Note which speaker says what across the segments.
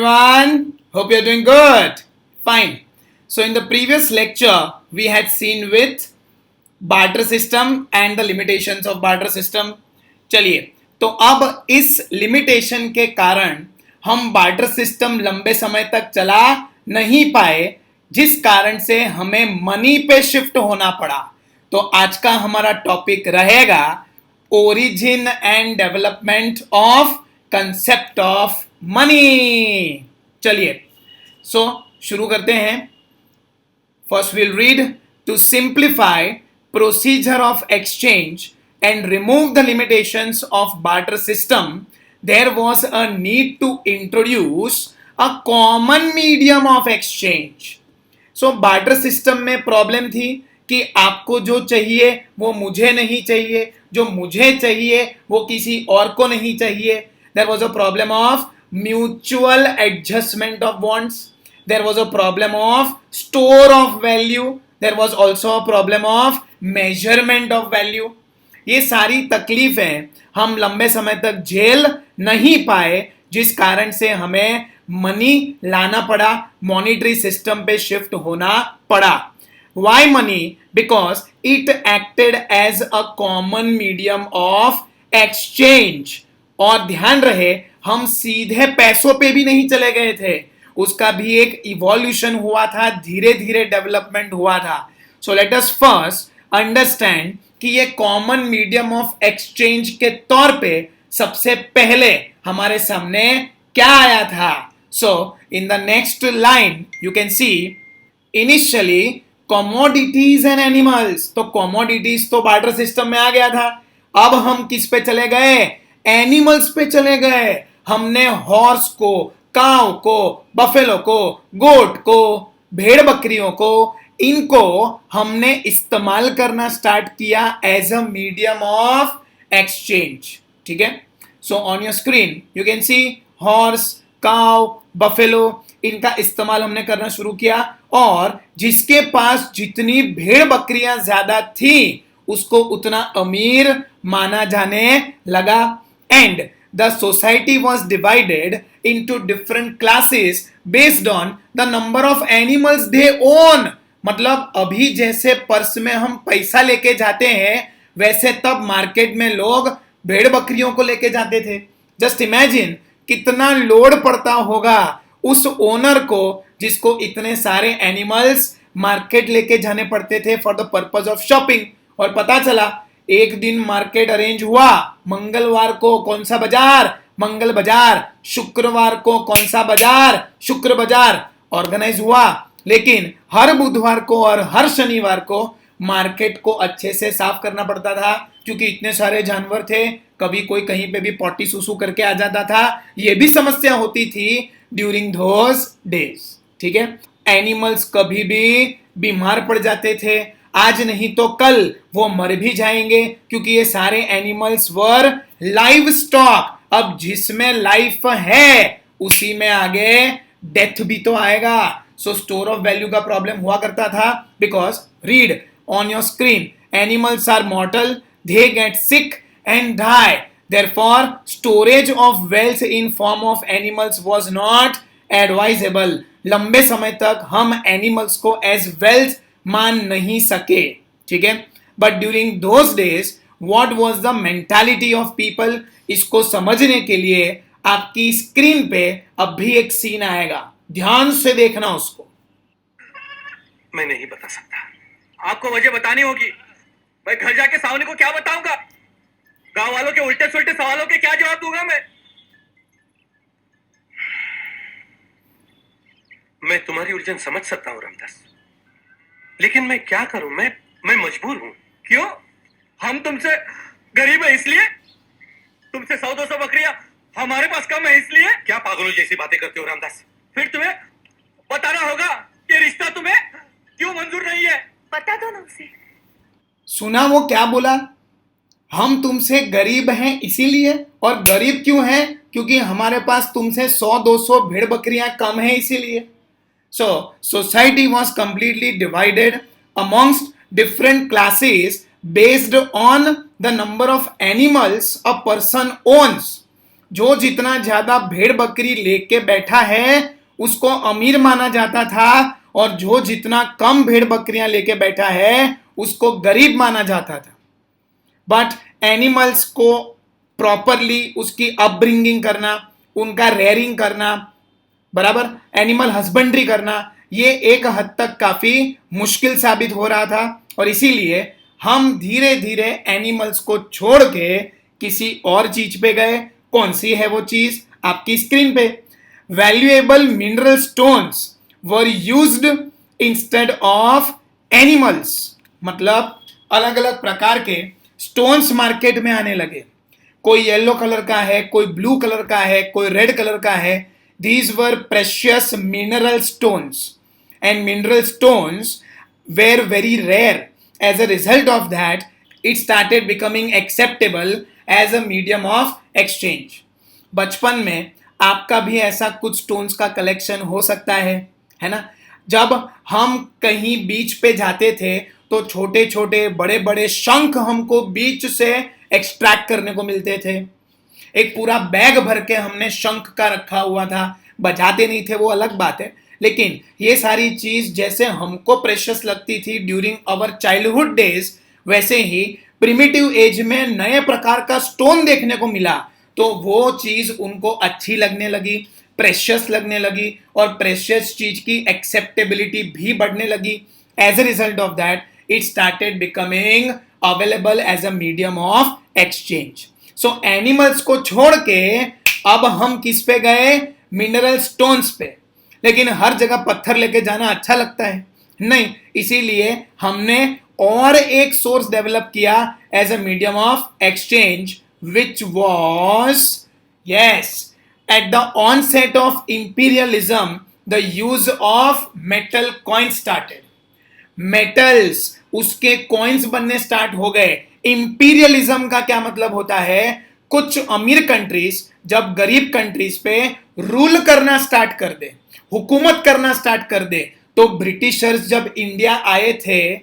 Speaker 1: everyone. Hope you're doing good. Fine. So in the previous lecture, we had seen with barter system and the limitations of barter system. चलिए, तो अब इस limitation के कारण हम barter system लंबे समय तक चला नहीं पाए, जिस कारण से हमें मनी पे शिफ्ट होना पड़ा. तो आज का हमारा टॉपिक रहेगा origin and development of concept of money. चलिए, सो शुरू करते हैं. First will read to simplify procedure of exchange and remove the limitations of barter system, there was a need to introduce a common medium of exchange. So barter system में problem थी कि आपको जो चाहिए वो मुझे नहीं चाहिए, जो मुझे चाहिए वो किसी और को नहीं चाहिए. There was a problem of mutual adjustment of wants. There was a problem of store of value. There was also a problem of measurement of value. ये सारी तकलीफें हम लंबे समय तक झेल नहीं पाए, जिस कारण से हमें मनी लाना पड़ा, मॉनिटरी सिस्टम पे शिफ्ट होना पड़ा. Why money? Because it acted as a common medium of exchange. और ध्यान रहे, हम सीधे पैसों पे भी नहीं चले गए थे, उसका भी एक इवोल्यूशन हुआ था, धीरे धीरे डेवलपमेंट हुआ था. So let us first understand कि ये कॉमन मीडियम ऑफ एक्सचेंज के तौर पे सबसे पहले हमारे सामने क्या आया था. So in the next line you can see initially commodities and animals. तो कमोडिटीज तो बार्टर सिस्टम में आ गया था. अब हम किस पे चले गए? एनिमल्स पे चले गए. हमने हॉर्स को, काउ को, बफेलो को, गोट को, भेड़ बकरियों को, इनको हमने इस्तेमाल करना स्टार्ट किया as a medium of exchange. ठीक है. So on your screen you can see horse, cow, buffalo, इनका इस्तेमाल हमने करना शुरू किया. और जिसके पास जितनी भेड़ बकरियां ज्यादा थी उसको उतना अमीर माना जाने लगा. And the society was divided into different classes based on the number of animals they own. मतलब अभी जैसे पर्स में हम पैसा लेके जाते हैं, वैसे तब मार्केट में लोग भेड़ बकरियों को लेके जाते थे. जस्ट इमेजिन कितना लोड पड़ता होगा उस ओनर को जिसको इतने सारे एनिमल्स मार्केट लेके जाने पड़ते थे for the purpose of shopping. और पता चला एक दिन मार्केट अरेंज हुआ, मंगलवार को कौन सा बाजार? मंगल बाजार. शुक्रवार को कौन सा बाजार? शुक्र बाजार ऑर्गेनाइज हुआ. लेकिन हर बुधवार को और हर शनिवार को मार्केट को अच्छे से साफ करना पड़ता था, क्योंकि इतने सारे जानवर थे, कभी कोई कहीं पे भी पॉटी सुसु करके आ जाता था. यह भी समस्या होती थी ड्यूरिंग दोज डेज. ठीक है. एनिमल्स कभी भी बीमार पड़ जाते थे, आज नहीं तो कल वो मर भी जाएंगे, क्योंकि ये सारे एनिमल्स वर लाइव स्टॉक. अब जिसमें लाइफ है उसी में आगे डेथ भी तो आएगा. सो स्टोर ऑफ वैल्यू का प्रॉब्लम हुआ करता था. Because read on your screen, animals are mortal, they get sick and die. Therefore storage of wealth in form of animals was not advisable. लंबे समय तक हम एनिमल्स को एज वेल्थ मान नहीं सके. ठीक है. But during those days what was the mentality of people, इसको समझने के लिए आपकी स्क्रीन पे अब भी एक सीन आएगा, ध्यान से देखना उसको.
Speaker 2: मैं नहीं बता सकता. आपको वजह बतानी होगी. मैं घर जाके सावनी को क्या बताऊंगा? गांव वालों के उल्टे सुल्टे सवालों के क्या जवाब दूंगा? मैं तुम्हारी उलझन समझ सकता हूं रामदास, लेकिन मैं क्या करूं? मैं मजबूर हूं. क्यों? हम तुमसे गरीब है इसलिए? तुमसे 100-200 बकरियां हमारे पास कम है इसलिए? क्या पागलों जैसी बातें करते हो रामदास? फिर तुम्हें बताना होगा ये रिश्ता तुम्हें क्यों मंजूर नहीं है.
Speaker 3: बता दो ना उसे.
Speaker 1: सुना वो क्या बोला? हम तुमसे गरीब हैं इसीलिए. और गरीब क्यों हैं? क्योंकि हमारे पास तुमसे 100-200 भेड़ बकरियां कम है इसीलिए. So, society was completely divided amongst different classes based on the number of animals a person owns. जो जितना ज्यादा भेड़ बकरी लेके बैठा है उसको अमीर माना जाता था, और जो जितना कम भेड़ बकरियां लेके बैठा है उसको गरीब माना जाता था। बट एनिमल्स को प्रॉपरली उसकी अपब्रिंगिंग करना, उनका रेयरिंग करना, बराबर एनिमल हस्बेंड्री करना, ये एक हद तक काफी मुश्किल साबित हो रहा था। और इसीलिए हम धीरे धीरे एनिमल्स को छोड़ के किसी और चीज पे गए। कौन सी है वो चीज? आपकी स्क्रीन पे। Valuable mineral stones were used instead of animals. मतलब अलग अलग प्रकार के स्टोन्स मार्केट में आने लगे। कोई येलो कलर का है, कोई ब्लू कलर का है, कोई रेड कलर का है। These were precious mineral stones, and mineral stones were very rare. As a result of that, it started becoming acceptable as a medium of exchange. बचपन में आपका भी ऐसा कुछ स्टोन्स का कलेक्शन हो सकता है ना? जब हम कहीं बीच पे जाते थे तो छोटे छोटे बड़े बड़े शंख हमको बीच से एक्सट्रैक्ट करने को मिलते थे। एक पूरा बैग भर के हमने शंख का रखा हुआ था। बजाते नहीं थे वो अलग बात है, लेकिन ये सारी चीज जैसे हमको प्रेशियस लगती थी ड्यूरिंग आवर चाइल्डहुड डेज, वैसे ही प्रिमिटिव एज में नए प्रकार का स्टोन देखने को मिला तो वो चीज उनको अच्छी लगने लगी, प्रेशियस लगने लगी, और प्रेशियस चीज की एक्सेप्टेबिलिटी भी बढ़ने लगी। As a result of that it started becoming available as a medium of exchange. So animals को छोड़ के अब हम किस पे गए? मिनरल स्टोन्स पे। लेकिन हर जगह पत्थर लेके जाना अच्छा लगता है? नहीं। इसीलिए हमने और एक सोर्स डेवलप किया as a medium of exchange, which was yes at the onset of imperialism the use of metal coin started. Metals उसके कॉइन्स बनने स्टार्ट हो गए। इंपीरियलिज्म का क्या मतलब होता है? कुछ अमीर कंट्रीज जब गरीब कंट्रीज पे रूल करना स्टार्ट कर दे, हुकूमत करना स्टार्ट कर दे, तो ब्रिटिशर्स जब इंडिया आए थे,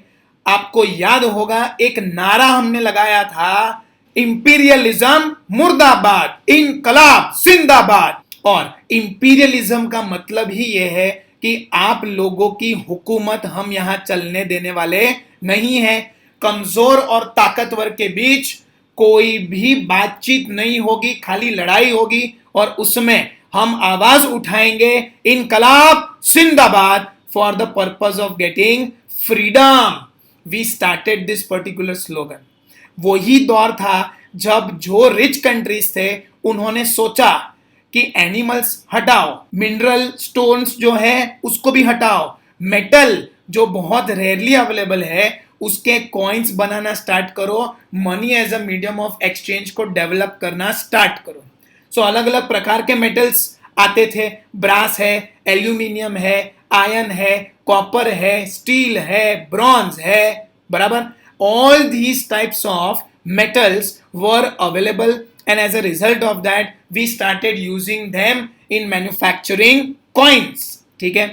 Speaker 1: आपको याद होगा एक नारा हमने लगाया था, इंपीरियलिज्म मुर्दाबाद, इनकलाब जिंदाबाद। और इंपीरियलिज्म का मतलब ही यह है कि आप लोगों की हुकूमत हम यहां चलने देने वाले नहीं है। कमजोर और ताकतवर के बीच कोई भी बातचीत नहीं होगी, खाली लड़ाई होगी, और उसमें हम आवाज उठाएंगे इनकलाब जिंदाबाद for the purpose of getting freedom. We started this particular slogan. वही दौर था जब जो रिच कंट्रीज थे उन्होंने सोचा कि एनिमल्स हटाओ, मिनरल स्टोन्स जो है उसको भी हटाओ, मेटल जो बहुत रेयरली अवेलेबल है उसके कॉइन्स बनाना स्टार्ट करो, money as a medium of exchange को डेवलप करना स्टार्ट करो। सो अलग अलग प्रकार के मेटल्स आते थे। ब्रास है, एल्यूमिनियम है, आयरन है, कॉपर है, स्टील है, ब्रॉन्ज है, बराबर। All these types of metals were available, and as a result of that we started using them in manufacturing coins। ठीक है,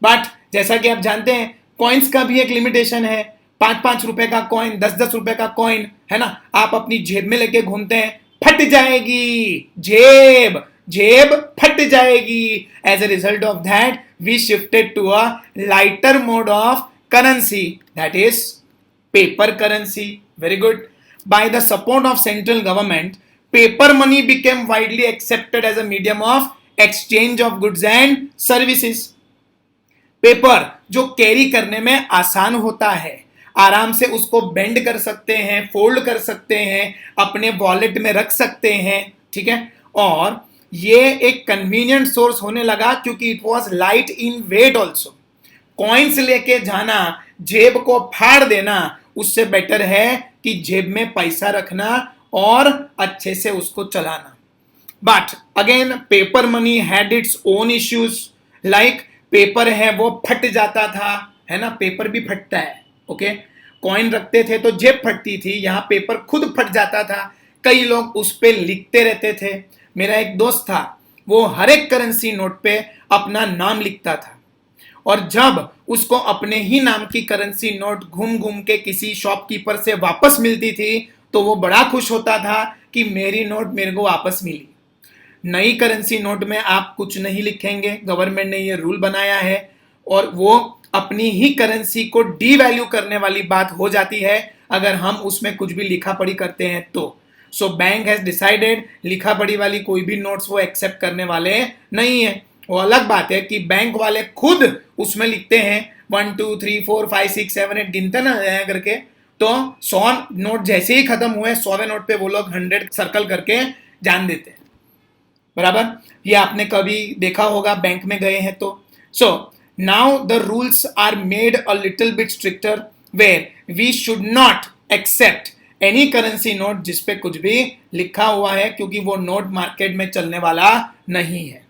Speaker 1: बट जैसा कि आप जानते हैं कॉइन्स का भी एक लिमिटेशन है। 5-5 रुपए का कॉइन, 10-10 रुपए का कॉइन है ना, आप अपनी जेब में लेके घूमते हैं, फट जाएगी जेब, जेब फट जाएगी। As a result of that we shifted to a lighter mode of currency, that is paper currency. Very good. By the support of central government, paper money became widely accepted as a medium of exchange of goods and services। Paper जो carry करने में आसान होता है, आराम से उसको bend कर सकते हैं, फोल्ड कर सकते हैं, अपने वॉलेट में रख सकते हैं, ठीक है। और ये एक कन्वीनियंट सोर्स होने लगा क्योंकि it was light in weight also. Coins लेके जाना, जेब को फाड़ देना, उससे बेटर है कि जेब में पैसा रखना और अच्छे से उसको चलाना। But again paper money had its own issues. Like paper है वो फट जाता था, है ना, पेपर भी फटता है, ओके। कॉइन रखते थे तो जेब फटती थी, यहां पेपर खुद फट जाता था। कई लोग उस पे लिखते रहते थे। मेरा एक दोस्त था, वो हर एक करेंसी नोट पे अपना नाम लिखता था, और जब उसको अपने ही नाम की करेंसी नोट घूम घूम के किसी शॉपकीपर से वापस मिलती थी तो वो बड़ा खुश होता था कि मेरी नोट मेरे को वापस मिली। नई करेंसी नोट में आप कुछ नहीं लिखेंगे, गवर्नमेंट ने ये रूल बनाया है, और वो अपनी ही करेंसी को डीवैल्यू करने वाली बात हो जाती है अगर हम उसमें कुछ भी लिखा पढ़ी करते हैं तो। सो बैंक हैज डिसाइडेड लिखा पढ़ी वाली कोई भी नोट्स वो एक्सेप्ट करने वाले नहीं है। वो अलग बात है कि बैंक वाले खुद उसमें लिखते हैं 1 2 3 4 5 6 7 8 गिनते ना करके, तो 100 नोट जैसे ही खत्म हुए 100वें नोट पे वो लोग 100 सर्कल करके जान देते हैं, बराबर। ये आपने कभी देखा होगा बैंक में गए हैं तो। So now the rules are made a little bit stricter where we should not accept any currency note जिस पे कुछ भी लिखा हुआ है, क्योंकि वो नोट मार्केट में चलने वाला नहीं है।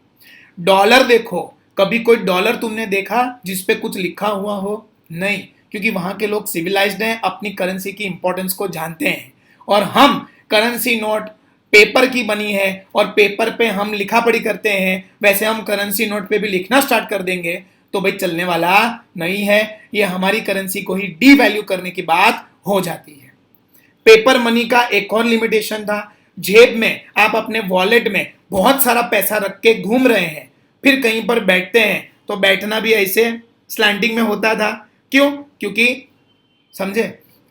Speaker 1: डॉलर देखो, कभी कोई डॉलर तुमने देखा जिस पे कुछ लिखा हुआ हो? नहीं, क्योंकि वहां के लोग सिविलाइज्ड हैं, अपनी करेंसी की इंपॉर्टेंस को जानते हैं। और हम करेंसी नोट पेपर की बनी है और पेपर पे हम लिखा पढ़ी करते हैं, वैसे हम करेंसी नोट पे भी लिखना स्टार्ट कर देंगे तो भाई चलने वाला नहीं है। ये हमारी करेंसी को ही डीवैल्यू करने की बात हो जाती है। पेपर मनी का एक और लिमिटेशन था, जेब में आप अपने वॉलेट में बहुत सारा पैसा रख के घूम रहे हैं, फिर कहीं पर बैठते हैं तो बैठना भी ऐसे स्लैंटिंग में होता था। क्यों? क्योंकि समझे,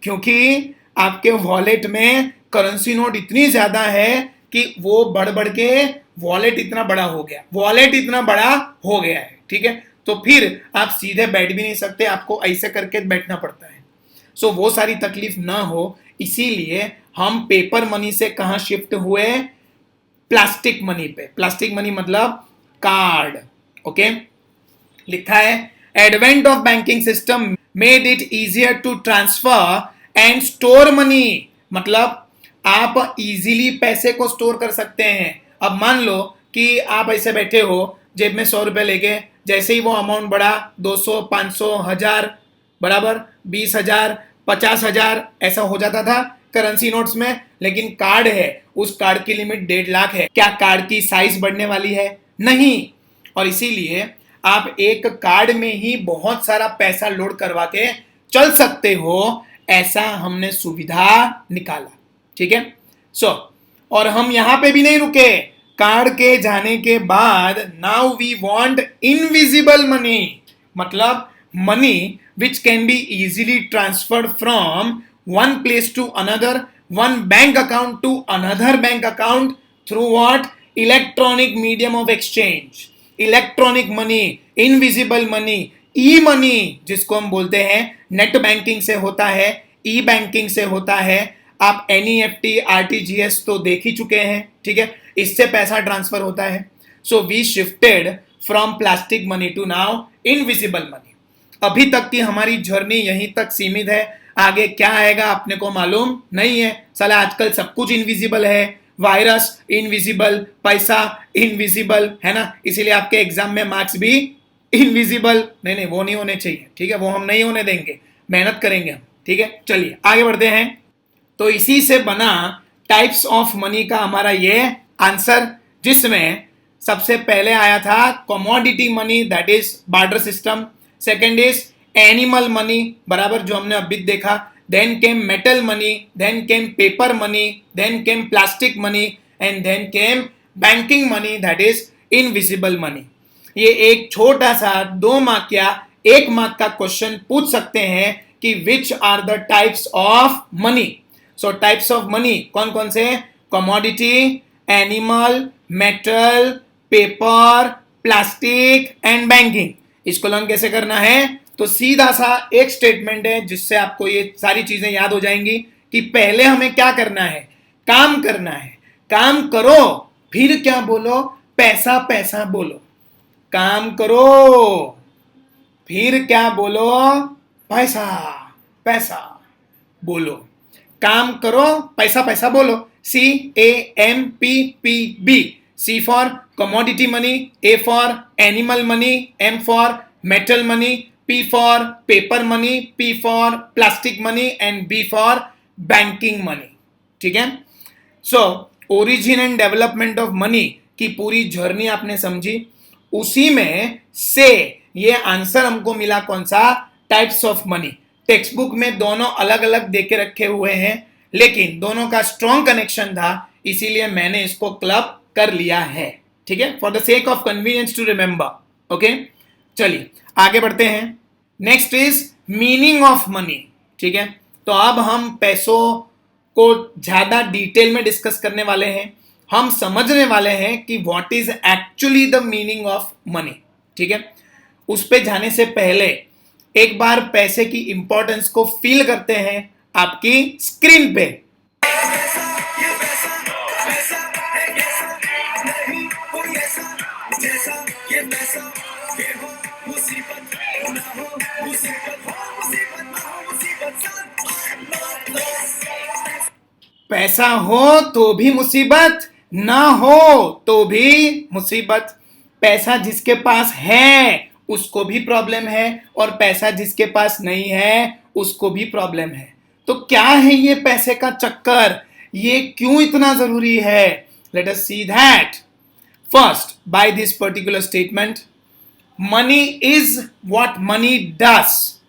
Speaker 1: क्योंकि आपके वॉलेट में करेंसी नोट इतनी ज्यादा है कि वो बढ़ बढ़ के वॉलेट इतना बड़ा हो गया, वॉलेट इतना बड़ा हो गया है, ठीक है। तो फिर आप सीधे बैठ भी नहीं सकते, आपको ऐसे करके बैठना पड़ता है। सो वो सारी तकलीफ ना हो इसीलिए हम पेपर मनी से कहां शिफ्ट हुए? प्लास्टिक मनी पे। प्लास्टिक मनी मतलब कार्ड, ओके। लिखा है advent of banking system made it easier to transfer and store money, मतलब आप इजीली पैसे को स्टोर कर सकते हैं। अब मान लो कि आप ऐसे बैठे हो, जेब में 100 रुपए लेके, जैसे ही वो अमाउंट बढ़ा 200 500 1000 बराबर 20,000 50,000 ऐसा हो जाता था करेंसी नोट्स में। लेकिन कार्ड है, उस कार्ड की लिमिट 1.5 लाख है। क्या कार्ड की साइज बढ़ने वाली है? नहीं। और इसीलिए आप एक कार्ड में ही बहुत सारा पैसा लोड करवा के चल सकते हो, ऐसा हमने सुविधा निकाला, ठीक है। सो और हम यहां पे भी नहीं रुके। कार्ड के जाने के बाद now we want invisible money, मतलब money which can be easily transferred from one place to another, one bank account to another bank account through what? Electronic medium of exchange, electronic money, invisible money, E money जिसको हम बोलते हैं, net banking से होता है, ई banking से होता है। आप एनईएफटी आरटीजीएस तो देख ही चुके हैं, ठीक है, इससे पैसा ट्रांसफर होता है। So we shifted from plastic money to now invisible money. अभी तक की हमारी जर्नी यहीं तक सीमित है, आगे क्या आएगा अपने को मालूम नहीं है। साला आजकल सब कुछ इनविजिबल है, वायरस इनविजिबल, पैसा इनविजिबल, है ना। इसीलिए आपके एग्जाम में मार्क्स भी इनविजिबल। नहीं, वो नहीं होने चाहिए, ठीक है, वो हम नहीं होने देंगे, मेहनत करेंगे हम, ठीक है। चलिए आगे बढ़ते हैं। तो इसी से बना टाइप्स ऑफ मनी का हमारा ये आंसर, जिसमें सबसे पहले आया था commodity money, that is barter system. Second is animal money, बराबर जो हमने अभी देखा। Then came metal money, then came paper money, then came plastic money, and then came banking money, that is invisible money. ये एक छोटा सा 2 mark या 1 मार्क का क्वेश्चन पूछ सकते हैं कि which are the types of money. So types of money कौन कौन से? Commodity, animal, metal, paper, plastic and banking. इसको लर्न कैसे करना है? तो सीधा सा एक स्टेटमेंट है जिससे आपको ये सारी चीजें याद हो जाएंगी कि पहले हमें क्या करना है, काम करना है। काम करो, फिर क्या बोलो? पैसा पैसा बोलो। काम करो, फिर क्या बोलो? पैसा पैसा बोलो। काम करो, पैसा पैसा बोलो। CAMPPB, C for commodity money, A for animal money, M for metal money, P for paper money, P for plastic money and B for banking money, ठीक है। So origin and development of money की पूरी journey आपने समझी, उसी में से ये आंसर हमको मिला कौन सा? Types of money. Text book में दोनों अलग अलग देके रखे हुए हैं, लेकिन दोनों का स्ट्रॉन्ग कनेक्शन था, इसीलिए मैंने इसको क्लब कर लिया है, ठीक है, for the sake of convenience to remember. Okay, चलिए आगे बढ़ते हैं। Next is meaning of money, ठीक है। तो अब हम पैसों को ज्यादा डिटेल में डिस्कस करने वाले हैं। हम समझने वाले हैं कि what is actually the meaning of money, ठीक है। उस पे जाने से पहले एक बार पैसे की इंपॉर्टेंस को फील करते हैं आपकी स्क्रीन पे। पैसा हो तो भी मुसीबत, ना हो तो भी मुसीबत। पैसा जिसके पास है उसको भी प्रॉब्लम है, और पैसा जिसके पास नहीं है उसको भी प्रॉब्लम है। तो क्या है ये पैसे का चक्कर, ये क्यों इतना जरूरी है? Let us see that. First, by this particular statement, money is what money does.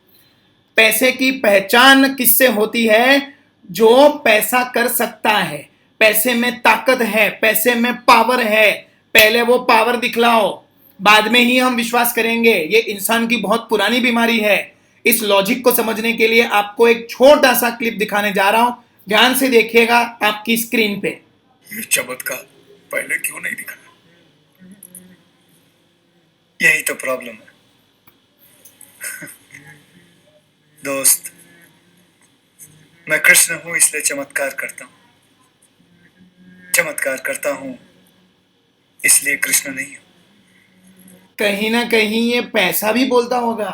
Speaker 1: पैसे की पहचान किससे होती है? जो पैसा कर सकता है, पैसे में ताकत है, पैसे में पावर है। पहले वो पावर दिखलाओ, बाद में ही हम विश्वास करेंगे। ये इंसान की बहुत पुरानी बीमारी है। इस लॉजिक को समझने के लिए आपको एक छोटा सा क्लिप दिखाने जा रहा हूं, ध्यान से देखिएगा आपकी स्क्रीन पे।
Speaker 3: ये चमत्कार पहले क्यों नहीं दिखा? यही तो प्रॉब्लम है दोस्त। मैं कृष्ण हूं इसलिए चमत्कार करता हूं, चमत्कार करता हूं इसलिए कृष्ण नहीं हूं।
Speaker 1: कहीं ना कहीं ये पैसा भी बोलता होगा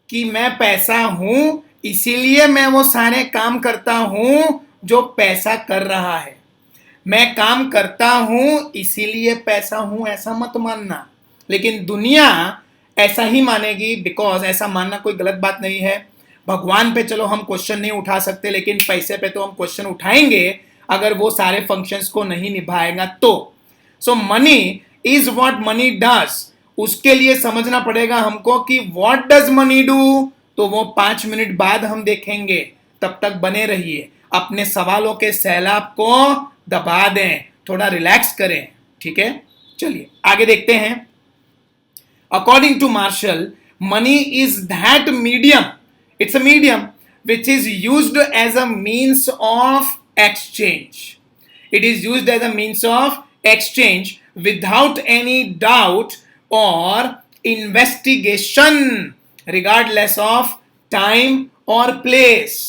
Speaker 1: कि मैं पैसा हूं इसीलिए मैं वो सारे काम करता हूं जो पैसा कर रहा है। मैं काम करता हूं इसीलिए पैसा हूं, ऐसा मत मानना। लेकिन दुनिया ऐसा ही मानेगी, बिकॉज ऐसा मानना कोई गलत बात नहीं है। भगवान पे चलो हम क्वेश्चन नहीं उठा सकते, लेकिन पैसे पे तो हम क्वेश्चन उठाएंगे अगर वो सारे फंक्शंस को नहीं निभाएगा तो। So money is what money does. उसके लिए समझना पड़ेगा हमको कि व्हाट डज मनी डू। तो वो 5 मिनट बाद हम देखेंगे। तब तक बने रहिए, अपने सवालों के सैलाब को दबा दें, थोड़ा रिलैक्स करें, ठीक है। चलिए आगे देखते हैं। According to Marshall, money is that medium. It's a medium which is used as a means of exchange. It is used as a means of exchange without any doubt or investigation, regardless of time or place.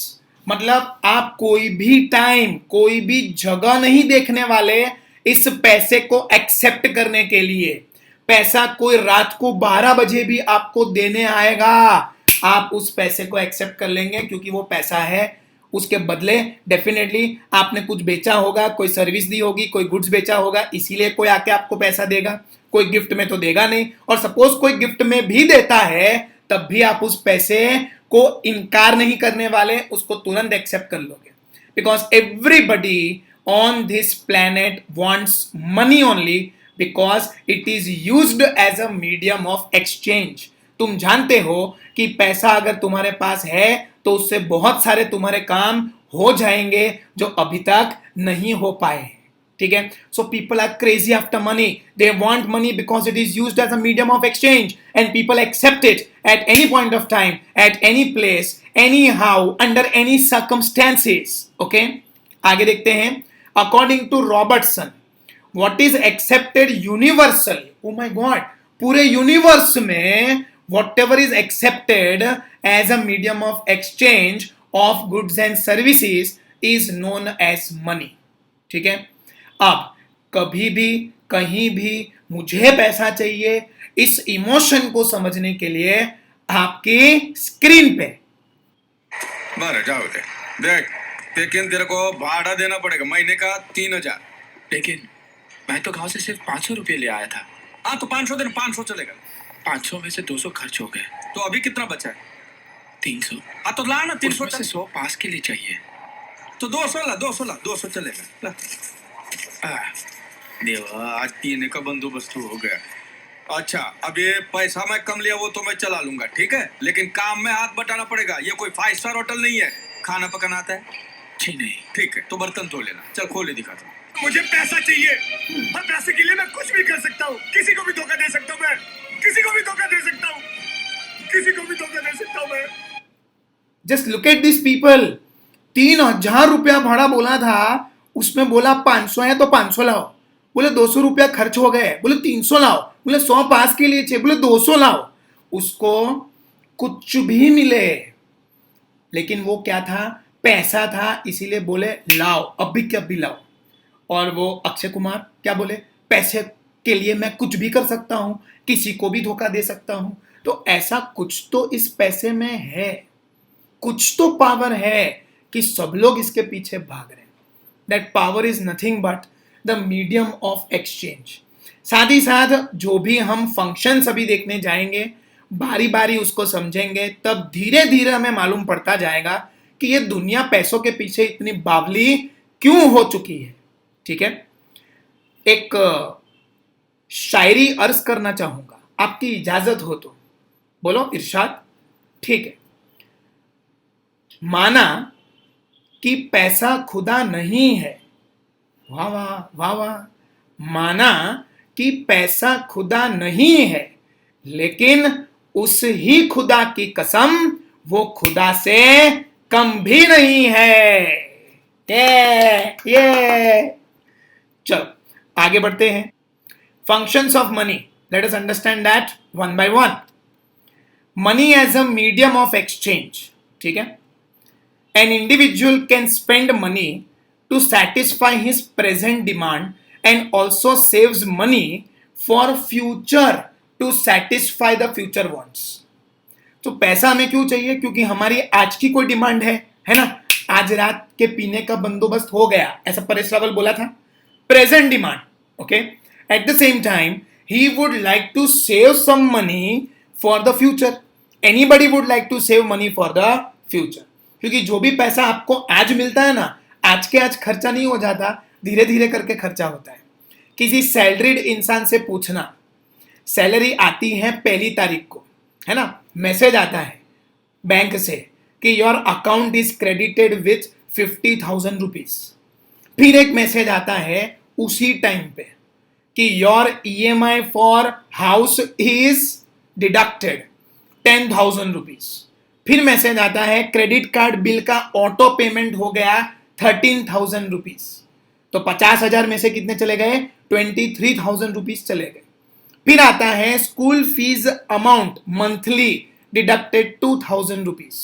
Speaker 1: मतलब आप कोई भी time, कोई भी जगह नहीं देखने वाले इस पैसे को एक्सेप्ट करने के लिए। पैसा कोई रात को 12 बजे भी आपको देने आएगा, आप उस पैसे को एक्सेप्ट कर लेंगे क्योंकि वो पैसा है। उसके बदले डेफिनेटली आपने कुछ बेचा होगा, कोई सर्विस दी होगी, कोई गुड्स बेचा होगा, इसीलिए कोई आके आपको पैसा देगा। कोई गिफ्ट में तो देगा नहीं, और सपोज कोई गिफ्ट में भी देता है तब भी आप उस पैसे को इनकार नहीं करने वाले, उसको तुरंत एक्सेप्ट कर लोगे। Because everybody on this planet wants money only because it is used as a medium of exchange. तुम जानते हो कि पैसा अगर तुम्हारे पास है तो उससे बहुत सारे तुम्हारे काम हो जाएंगे जो अभी तक नहीं हो पाए, ठीक है। So people are crazy after money. They want money because it is used as a medium of exchange, and people accept it at any point of time, at any place, anyhow, under any circumstances. Okay? आगे देखते हैं। According to Robertson, what is accepted universally? Oh my God, पूरे universe में whatever is accepted as a medium of exchange of goods and services is known as money. ठीक है। अब कभी भी कहीं भी मुझे पैसा चाहिए, इस इमोशन को समझने के लिए आपकी स्क्रीन पे।
Speaker 4: बरं जाऊ दे, देख लेकिन तेरे को भाड़ा देना पड़ेगा महीने का 3000।
Speaker 5: लेकिन मैं तो गांव से सिर्फ 500 रुपये ले आया था।
Speaker 4: हाँ तो 500 देना, 500 चलेगा।
Speaker 5: 500 में से 200 खर्च हो गए,
Speaker 4: तो अभी कितना बचा है?
Speaker 5: 300।
Speaker 4: हाँ तो ला ना 300
Speaker 5: उसमें से 100 पास के लिए चाहिए।
Speaker 4: तो 200 ला, 200 चलेगा ला। देवा आज पीने का बंदोबस्त हो गया। अच्छा अब ये पैसा मैं कम लिया वो तो मैं चला लूंगा, ठीक है, लेकिन काम में हाथ बटाना पड़ेगा। ये कोई 5 स्टार होटल नहीं है, खाना पकाना आता है?
Speaker 5: जी नहीं।
Speaker 4: ठीक है, तो बर्तन धो लेना। चल खोले दिखाता हूँ।
Speaker 2: मुझे पैसा चाहिए और पैसे के लिए मैं कुछ भी कर सकता हूँ, किसी को भी धोखा दे सकता हूँ, मैं किसी को भी धोखा दे सकता हूँ, किसी को भी धोखा दे सकता हूँ मैं।
Speaker 1: Just look at this people. 3,000 रुपया भाड़ा बोला था, उसमें बोला 500 है तो 500 लाओ, बोले 200 रुपया खर्च हो गए, बोले 300 लाओ, बोले 100 पास के लिए चाहिए, बोले 200 लाओ। उसको कुछ भी मिले, लेकिन वो क्या था, पैसा था, इसीलिए बोले लाओ, अभी के अभी लाओ। और वो अक्षय कुमार क्या बोले, पैसे के लिए मैं कुछ भी कर सकता हूं, किसी को भी धोखा दे सकता हूं। तो ऐसा कुछ तो इस पैसे में है, कुछ तो पावर है कि सब लोग इसके पीछे भाग रहे हैं। That power is nothing but the medium of exchange. साथ ही साथ जो भी हम फंक्शंस अभी देखने जाएंगे, बारी बारी उसको समझेंगे, तब धीरे धीरे हमें मालूम पड़ता जाएगा कि ये दुनिया पैसों के पीछे इतनी बावली क्यों हो चुकी है। ठीक है, एक शायरी अर्ज करना चाहूंगा, आपकी इजाजत हो तो। बोलो इरशाद। ठीक है। माना कि पैसा खुदा नहीं है, वाह वाह वाह वाह। माना कि पैसा खुदा नहीं है, लेकिन उस ही खुदा की कसम वो खुदा से कम भी नहीं है। ये चलो आगे बढ़ते हैं। Functions of money, let us understand that one by one. Money as a medium of exchange. ठीक है, an individual can spend money to satisfy his present demand and also saves money for future to satisfy the future wants. तो पैसा हमें क्यों चाहिए, क्योंकि हमारी आज की कोई डिमांड है ना, आज रात के पीने का बंदोबस्त हो गया, ऐसा परेश रावल बोला था, present demand. Okay, at the same time he would like to save some money for the future. Anybody would like to save money for the future. क्योंकि जो भी पैसा आपको आज मिलता है ना, आज के आज खर्चा नहीं हो जाता, धीरे धीरे करके खर्चा होता है। किसी सैलरीड इंसान से पूछना, सैलरी आती है 1 तारीख को, है ना, मैसेज आता है बैंक से कि your account is credited with 50,000 rupees. फिर एक मैसेज आता है उसी टाइम पे कि your EMI for house is deducted 10,000 rupees. फिर मैसेज आता है क्रेडिट कार्ड बिल का ऑटो पेमेंट हो गया 13,000 रुपीज। तो 50,000 में से कितने चले गए, 23,000 रुपीज चले गए। फिर आता है school fees amount monthly deducted 2,000 rupees,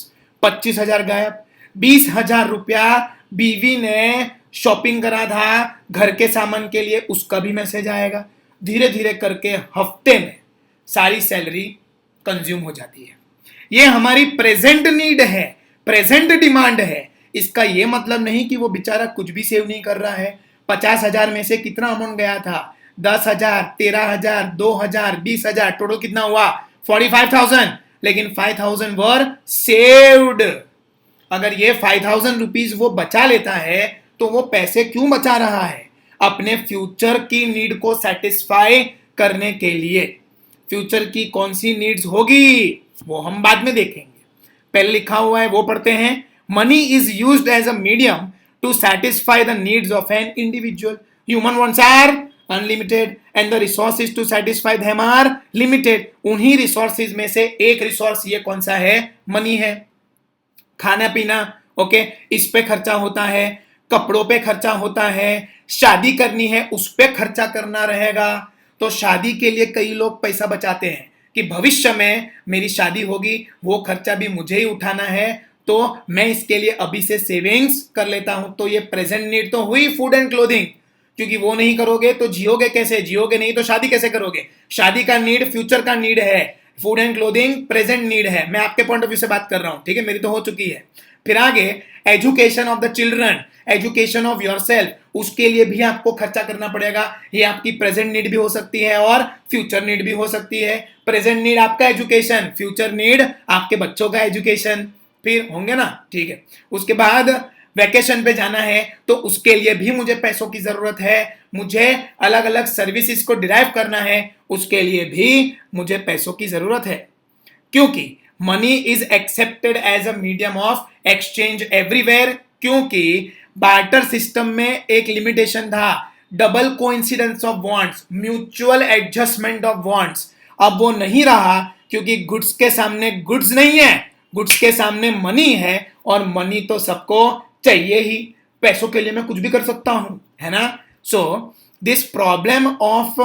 Speaker 1: 25,000 गायब। 20,000 रुपया बीवी ने शॉपिंग करा था घर के सामान के लिए, उसका भी मैसेज आएगा। धीरे धीरे करके हफ्ते में सारी सैलरी कंज्यूम हो जाती है। ये हमारी प्रेजेंट नीड है, प्रेजेंट डिमांड है। इसका ये मतलब नहीं कि वो बेचारा कुछ भी सेव नहीं कर रहा है। 50,000 में से कितना अमाउंट गया था, 10,000, 13,000, 2,000, 20,000, टोटल कितना हुआ 45,000, लेकिन 5,000 वर सेव्ड। अगर ये 5,000 रुपीज वो बचा लेता है तो वो पैसे क्यों बचा रहा है, अपने फ्यूचर की नीड को सेटिस्फाई करने के लिए। फ्यूचर की कौन सी नीड्स होगी वो हम बाद में देखेंगे, पहले लिखा हुआ है वो पढ़ते हैं। Money is used as a medium to satisfy the needs of an individual. Human wants are unlimited and the resources to satisfy them are limited. उन्हीं रिसोर्सेज में से एक रिसोर्स ये कौन सा है, मनी है। खाना पीना, ओके, इस पे खर्चा होता है, कपड़ों पे खर्चा होता है, शादी करनी है उस पे खर्चा करना रहेगा। तो शादी के लिए कई लोग पैसा बचाते हैं कि भविष्य में मेरी शादी होगी, वो खर्चा भी मुझे ही उठाना है, तो मैं इसके लिए अभी से सेविंग्स कर लेता हूं। तो ये प्रेजेंट नीड तो हुई फूड एंड क्लोथिंग, क्योंकि वो नहीं करोगे तो जियोगे कैसे, जियोगे नहीं तो शादी कैसे करोगे। शादी का नीड फ्यूचर का नीड है, food and clothing present need है। मैं आपके पॉइंट ऑफ व्यू से बात कर रहा हूं, ठीक है, मेरी तो हो चुकी है। फिर आगे education of the children, education of yourself, उसके लिए भी आपको खर्चा करना पड़ेगा। ये आपकी प्रेजेंट नीड भी हो सकती है और फ्यूचर नीड भी हो सकती है। प्रेजेंट नीड आपका एजुकेशन, फ्यूचर नीड आपके बच्चों का एजुकेशन, फिर होंगे ना, ठीक है। उसके बाद वैकेशन पे जाना है तो उसके लिए भी मुझे पैसों की जरूरत है। मुझे अलग अलग सर्विसेज को डिराइव करना है, उसके लिए भी मुझे पैसों की जरूरत है। क्योंकि money is accepted as a medium of exchange everywhere, क्योंकि बार्टर सिस्टम में एक लिमिटेशन था, double coincidence of wants, mutual adjustment of wants. अब वो नहीं रहा, क्योंकि गुड्स के सामने गुड्स नहीं है, गुड्स के सामने मनी है, और मनी तो सबको चाहिए ही। पैसों के लिए मैं कुछ भी कर सकता हूं, है ना। So this problem of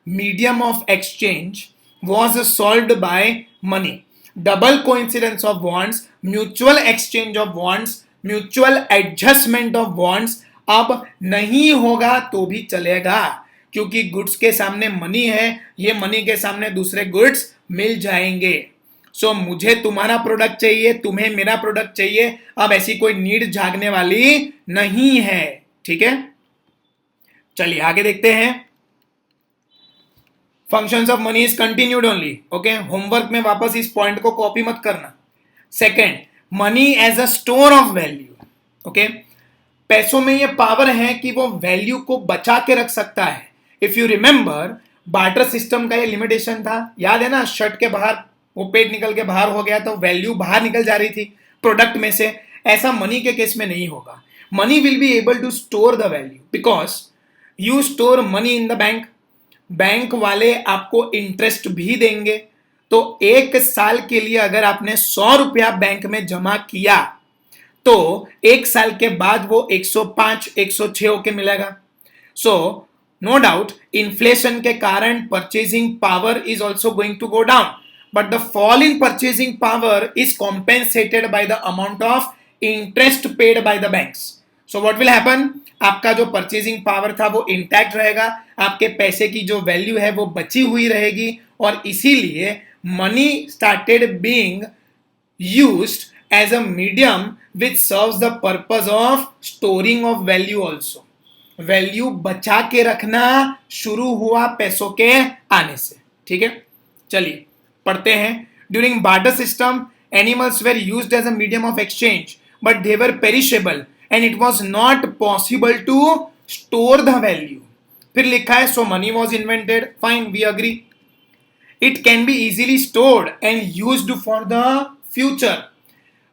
Speaker 1: medium of exchange was solved by money. Double coincidence of wants, mutual exchange of wants, mutual adjustment of wants अब नहीं होगा तो भी चलेगा, क्योंकि गुड्स के सामने मनी है, ये मनी के सामने दूसरे गुड्स मिल जाएंगे। सो मुझे तुम्हारा प्रोडक्ट चाहिए, तुम्हें मेरा प्रोडक्ट चाहिए, अब ऐसी कोई नीड जागने वाली नहीं है। ठीक है, चलिए आगे देखते हैं। Functions of money is continued only. Okay, homework में वापस इस पॉइंट को कॉपी मत करना। Second, money as a store of value. Okay, पैसों में ये पावर है कि वो वैल्यू को बचा के रख सकता है। If you remember, barter system का ये लिमिटेशन था, याद है ना, शर्ट के बाहर वो पेट निकल के बाहर हो गया तो वैल्यू बाहर निकल जा रही थी प्रोडक्ट में से। ऐसा मनी के केस में नहीं होगा। Money will be able to store the value because you store money in the bank. Bank वाले आपको इंटरेस्ट भी देंगे। तो 1 साल के लिए अगर आपने 100 रुपया बैंक में जमा किया तो 1 साल के बाद वो 105 106 होके मिलेगा। सो नो डाउट इन्फ्लेशन के कारण purchasing power is also going to go down, but the fall in purchasing power is compensated by the amount of interest paid by the banks. So what will happen? आपका जो purchasing power था वो intact रहेगा, आपके पैसे की जो value है वो बची हुई रहेगी, और इसीलिए money started being used as a medium which serves the purpose of storing of value also. Value बचा के रखना शुरू हुआ पैसों के आने से। ठीक है, चलिए पढ़ते हैं। During barter system animals were used as a medium of exchange but they were perishable and it was not possible to store the value. फिर लिखा है so money was invented. Fine, we agree. It can be easily stored and used for the future.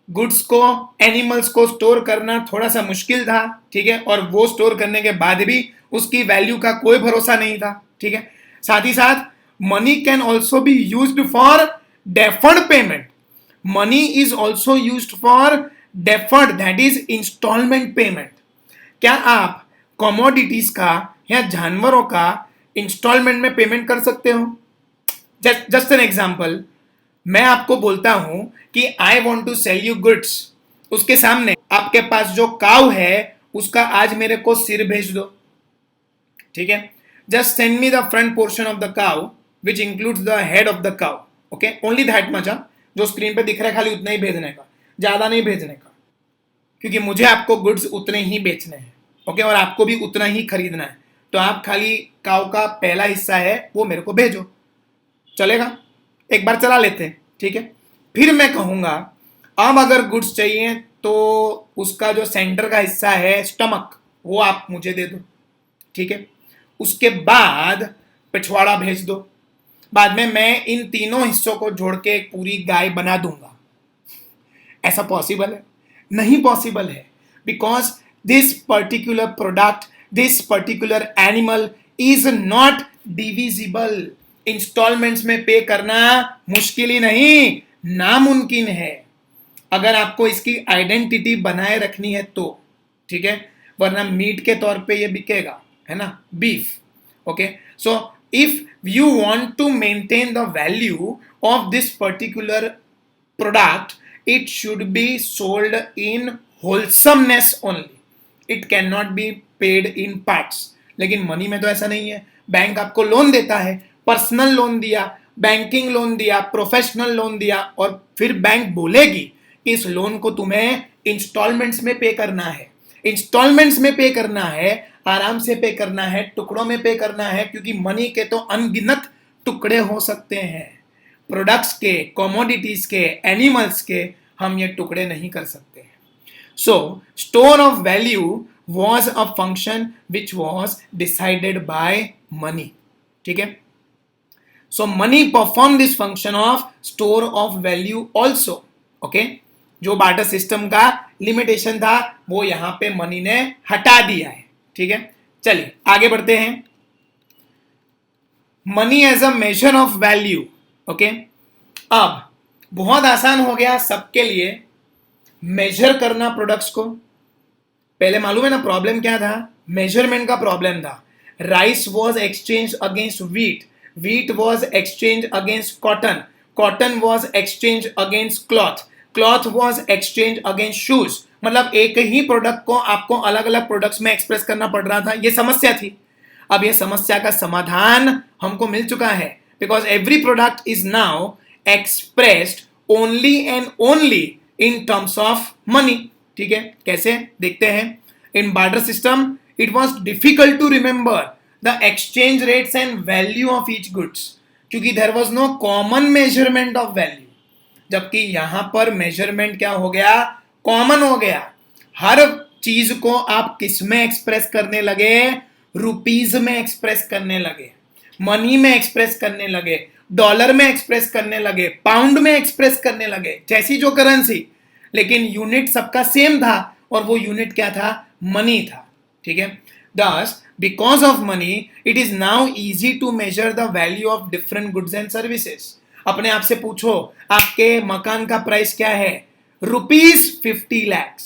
Speaker 1: Goods को, animals को store करना थोड़ा सा मुश्किल था, ठीक है, और वो स्टोर करने के बाद भी उसकी वैल्यू का कोई भरोसा नहीं था। ठीक है, साथ ही साथ money can also be used for deferred payment. Money is also used for deferred, that is installment payment. क्या आप commodities का या जानवरों का इंस्टॉलमेंट में पेमेंट कर सकते हो? जस्ट एन एग्जाम्पल, मैं आपको बोलता हूं कि I want to sell you goods, उसके सामने आपके पास जो काउ है उसका आज मेरे को सिर भेज दो। ठीक है, just send me the front portion of the cow which includes the head of the cow. Okay, only that much। जो स्क्रीन पे दिख रहा है खाली उतना ही भेजने का, ज्यादा नहीं भेजने का, क्योंकि मुझे आपको गुड्स उतने ही बेचने हैं। ओके, और आपको भी उतना ही खरीदना है, तो आप खाली काव का पहला हिस्सा है वो मेरे को भेजो, चलेगा? एक बार चला लेते हैं। ठीक है, फिर मैं कहूंगा अब अगर गुड्स चाहिए तो उसका जो सेंटर का हिस्सा है स्टमक, वो आप मुझे दे दो। ठीक है, उसके बाद पिछवाड़ा भेज दो, बाद में मैं इन तीनों हिस्सों को जोड़ के एक पूरी गाय बना दूंगा। ऐसा पॉसिबल है? नहीं पॉसिबल है, because this particular product, this particular animal is not divisible. Installments में पे करना मुश्किल ही नहीं, नामुमकिन है, अगर आपको इसकी आइडेंटिटी बनाए रखनी है तो। ठीक है, वरना मीट के तौर पे ये बिकेगा, है ना, beef. Okay, so if you want to maintain the value of this particular product, it should be sold in wholesomeness only. It cannot be paid in parts. लेकिन मनी में तो ऐसा नहीं है। बैंक आपको लोन देता है, पर्सनल लोन दिया, बैंकिंग लोन दिया, प्रोफेशनल लोन दिया, और फिर बैंक बोलेगी कि इस लोन को तुम्हें इंस्टॉलमेंट्स में पे करना है। इंस्टॉलमेंट्स में पे करना है, आराम से पे करना है, टुकड़ों में पे करना है, क्योंकि मनी के तो अनगिनत टुकड़े हो सकते हैं। प्रोडक्ट्स के, कमोडिटीज के, एनिमल्स के हम ये टुकड़े नहीं कर सकते हैं। So store of value was a function which was decided by money. ठीक है, so money perform this function of store of value also. Okay, जो बार्टर सिस्टम का लिमिटेशन था वो यहां पे मनी ने हटा दिया है। ठीक है, चलिए आगे बढ़ते हैं। Money as a measure of value. Okay, अब बहुत आसान हो गया सबके लिए मेजर करना प्रोडक्ट्स को। पहले मालूम है ना प्रॉब्लम क्या था? मेजरमेंट का प्रॉब्लम था। Rice was exchange against wheat, wheat was exchange against cotton, cotton was exchange against cloth, cloth was exchange against shoes. मतलब एक ही प्रोडक्ट को आपको अलग अलग प्रोडक्ट्स में एक्सप्रेस करना पड़ रहा था, ये समस्या थी। अब ये समस्या का समाधान हमको मिल चुका है, because every product is now expressed only and only in terms of money. ठीक है, कैसे देखते हैं। In barter system it was difficult to remember the exchange rates and value of each goods, क्योंकि there was no common measurement of value. जबकि यहां पर measurement क्या हो गया? कॉमन हो गया। हर चीज को आप किस में एक्सप्रेस करने लगे? रुपीज में एक्सप्रेस करने लगे, मनी में एक्सप्रेस करने लगे, डॉलर में एक्सप्रेस करने लगे, पाउंड में एक्सप्रेस करने लगे, जैसी जो करेंसी, लेकिन यूनिट सबका सेम था और वो यूनिट क्या था? मनी था। ठीक है, thus because of money it is now easy to measure the value of different goods and services। अपने आप से पूछो, आपके मकान का प्राइस क्या है? ₹50 lakhs,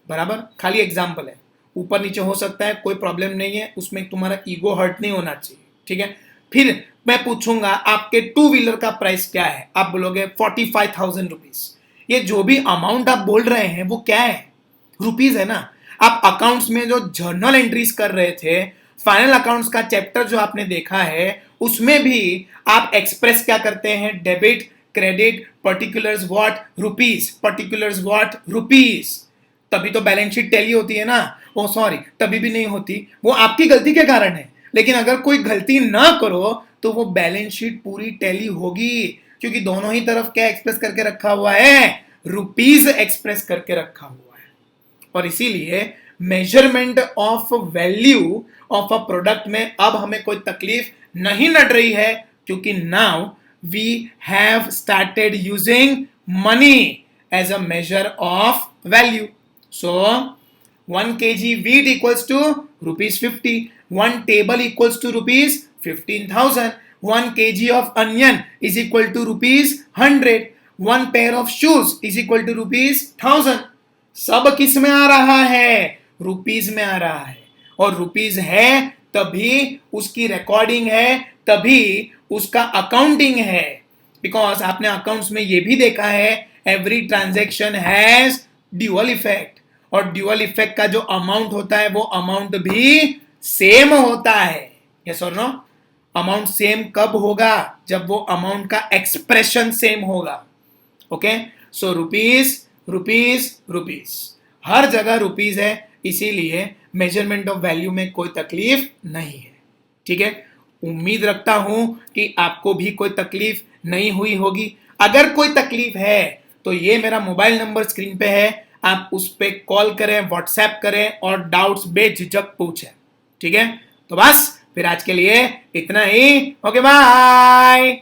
Speaker 1: बराबर। खाली एग्जाम्पल है, ऊपर नीचे हो सकता है, कोई प्रॉब्लम नहीं है, उसमें तुम्हारा ईगो हर्ट नहीं होना चाहिए। ठीक है, फिर मैं पूछूंगा आपके 2 व्हीलर का प्राइस क्या है? आप बोलोगे 45,000 रुपीज। ये जो भी अमाउंट आप बोल रहे हैं वो क्या है? रुपीज है ना। आप अकाउंट्स में जो जर्नल एंट्रीज कर रहे थे, फाइनल अकाउंट्स का चैप्टर जो आपने देखा है, उसमें भी आप एक्सप्रेस क्या करते हैं? Debit, credit, particulars what? Rupees, particulars what? Rupees. तभी तो बैलेंस शीट टैली होती है ना। ओ सॉरी, तभी भी नहीं होती, वो आपकी गलती के कारण है। लेकिन अगर कोई गलती ना करो तो वो बैलेंस शीट पूरी टैली होगी, क्योंकि दोनों ही तरफ क्या एक्सप्रेस करके रखा हुआ है? रुपीज एक्सप्रेस करके रखा हुआ है। और इसीलिए measurement of value of a product में अब हमें कोई तकलीफ नहीं नड़ रही है, क्योंकि now we have started using money as a measure of value. So 1 kg wheat equals to ₹50, 1 table equals to ₹15,000, 1 kg of onion is equal to ₹100, 1 pair of shoes is equal to ₹1000। सब किस में आ रहा है? Rupees में आ रहा है। और rupees है तभी उसकी रिकॉर्डिंग है, तभी उसका अकाउंटिंग है। बिकॉज आपने अकाउंट्स में ये भी देखा है, every transaction has dual effect, और ड्यूअल इफेक्ट का जो अमाउंट होता है वो अमाउंट भी सेम होता है। यस और नो? अमाउंट सेम कब होगा? जब वो अमाउंट का एक्सप्रेशन सेम होगा। Okay, so rupees rupees rupees, हर जगह रुपीज है, इसीलिए मेजरमेंट ऑफ वैल्यू में कोई तकलीफ नहीं है। ठीक है, उम्मीद रखता हूं कि आपको भी कोई तकलीफ नहीं हुई होगी। अगर कोई तकलीफ है तो ये मेरा मोबाइल नंबर स्क्रीन पे है, आप उस पर कॉल करें, व्हाट्सएप करें और डाउट्स बेझिझक पूछें। ठीक है, तो बस फिर आज के लिए इतना ही। Okay, bye.